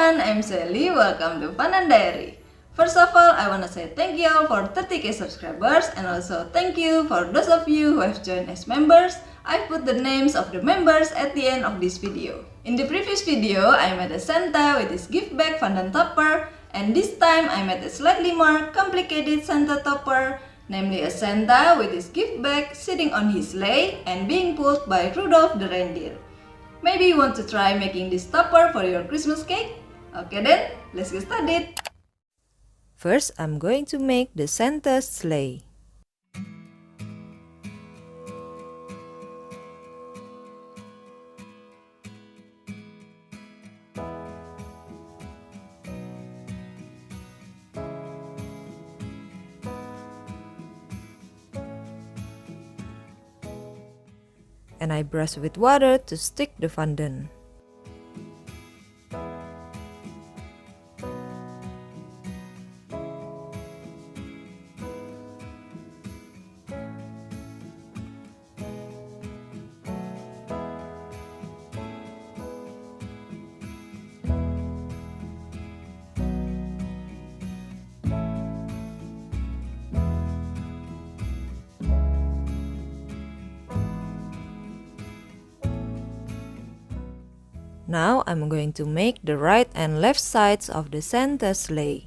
everyone, I'm Sally. Welcome to Pandan Diary. First of all, I want to say thank you all for 30k subscribers, and also thank you for those of you who have joined as members. I put the names of the members at the end of this video. In the previous video, I made a Santa with his gift bag fondant topper, and this time I made a slightly more complicated Santa topper, namely a Santa with his gift bag sitting on his sleigh and being pulled by Rudolph the reindeer. Maybe you want to try making this topper for your Christmas cake? Okay then, let's get started! First, I'm going to make the Santa's sleigh. And I brush with water to stick the fondant. Now I'm going to make the right and left sides of the Santa sleigh.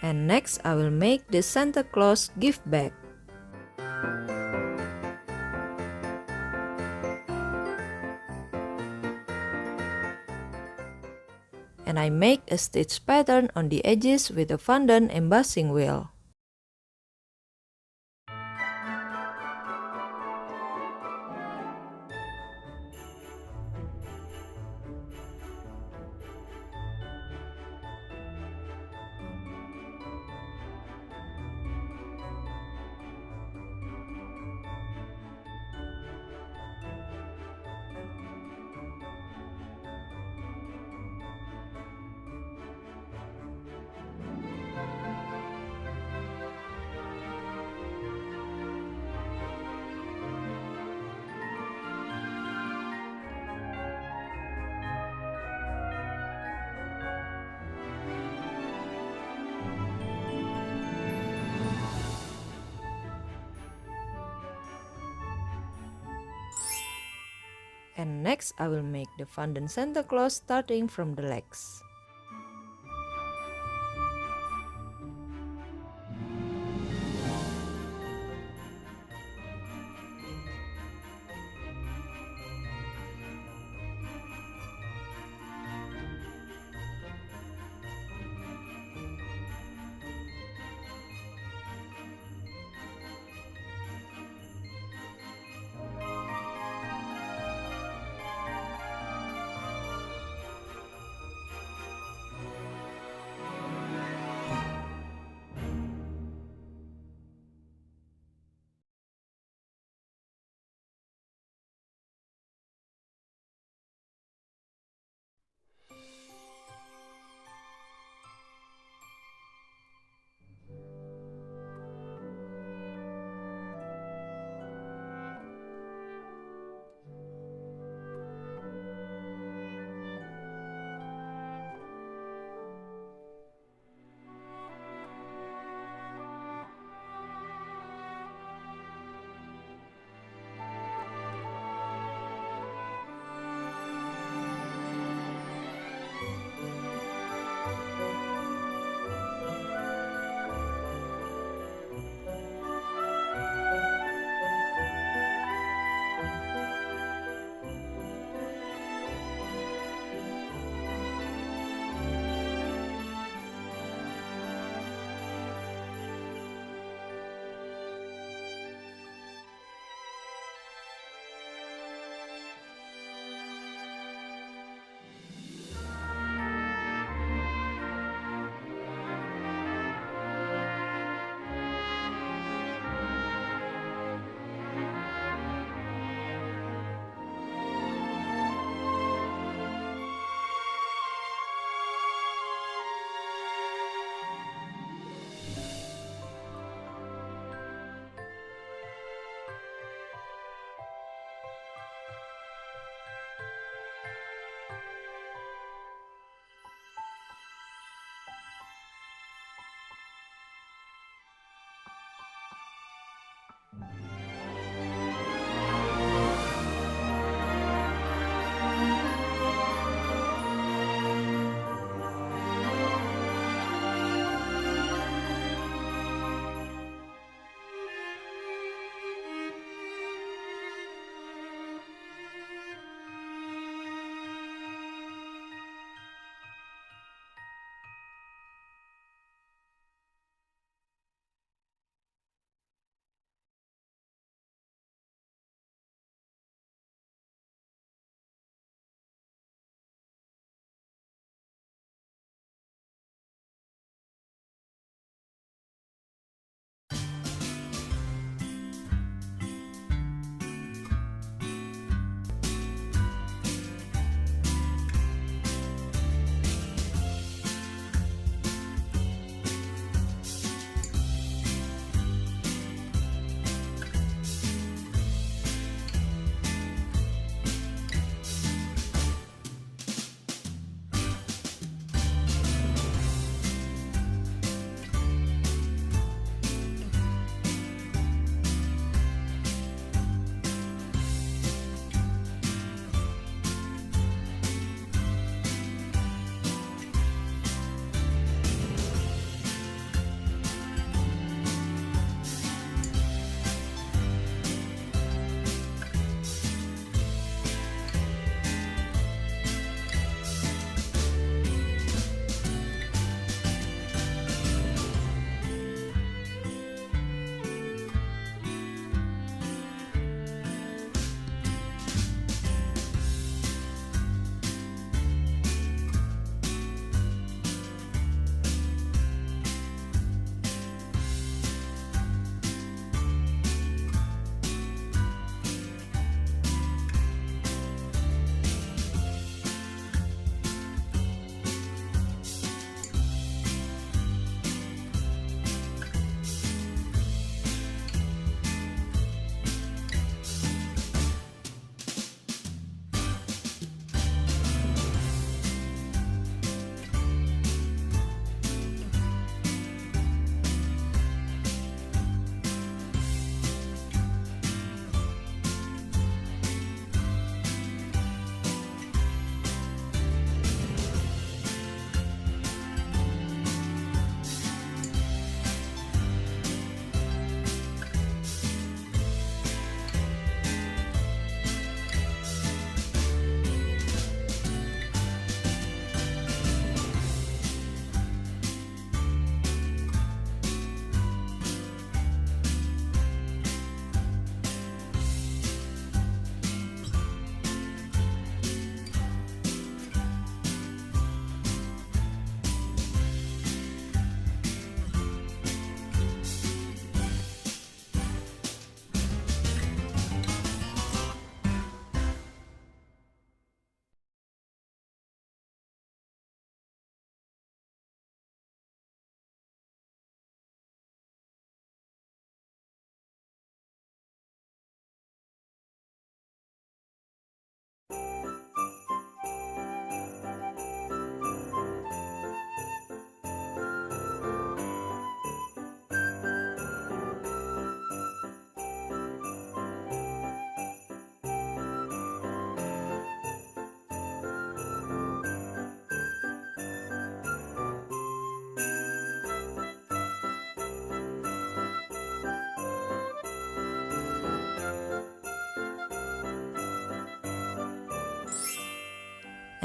And next, I will make the Santa Claus gift bag. And I make a stitch pattern on the edges with a fondant embossing wheel. And next, I will make the fondant Santa Claus starting from the legs.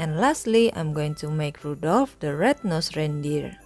And lastly, I'm going to make Rudolph the red-nosed reindeer.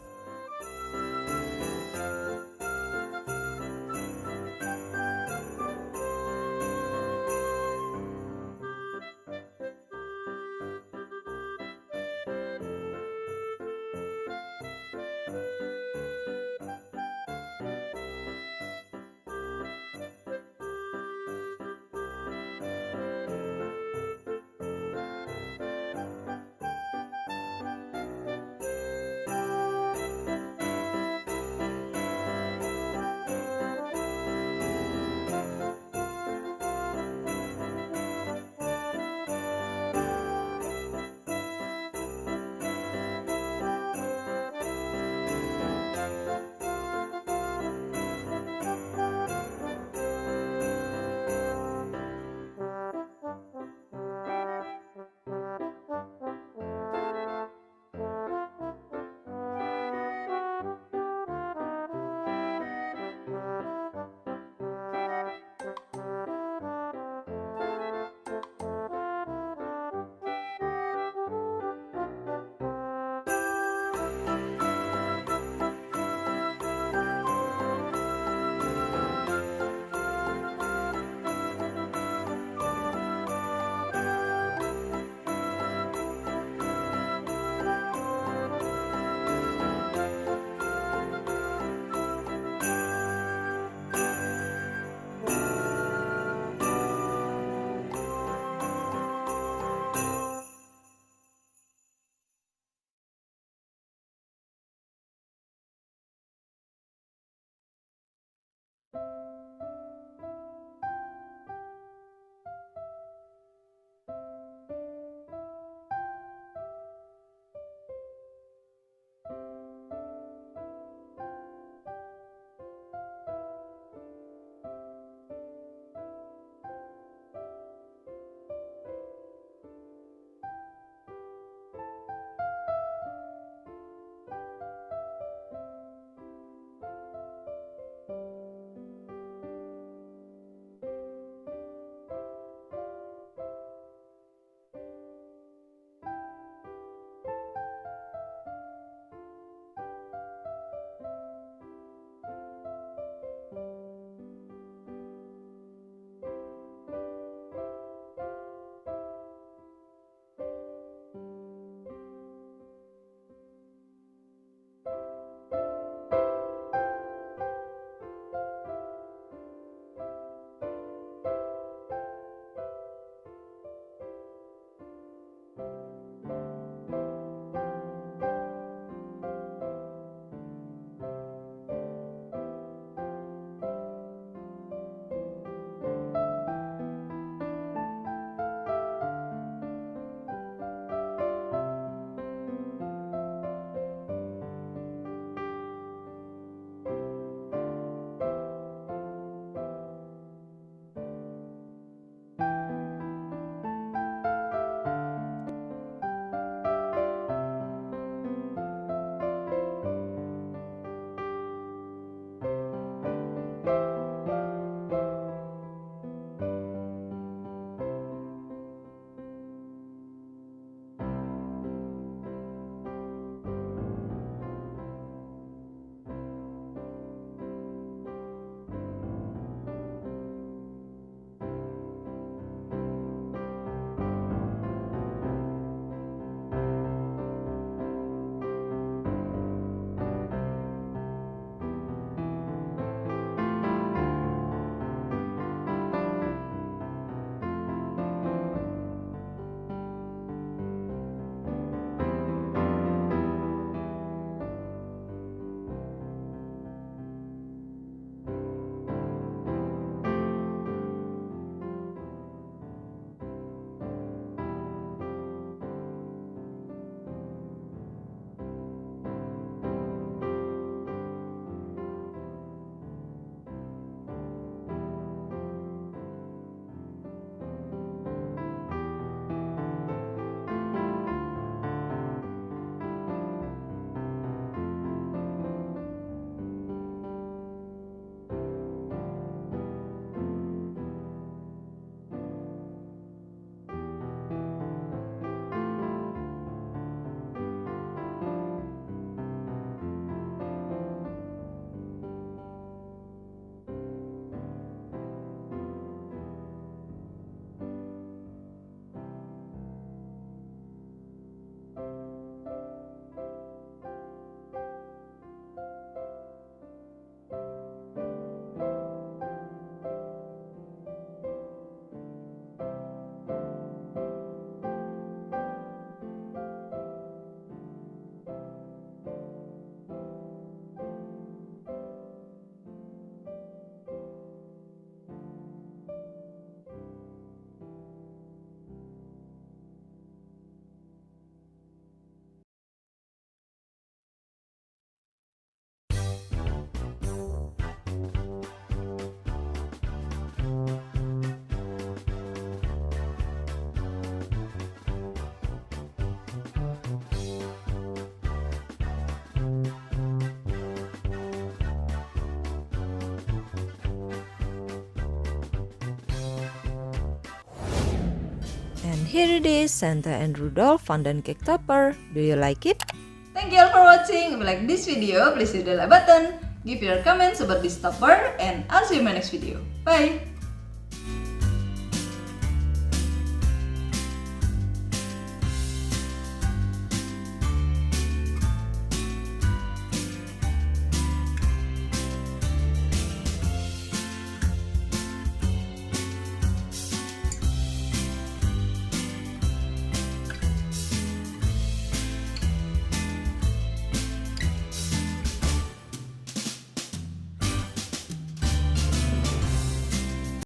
here it is, Santa and Rudolph fondant cake topper. Do you like it? Thank you all for watching. If you like this video, please hit the like button, give your comments about this topper, and I'll see you in my next video. Bye!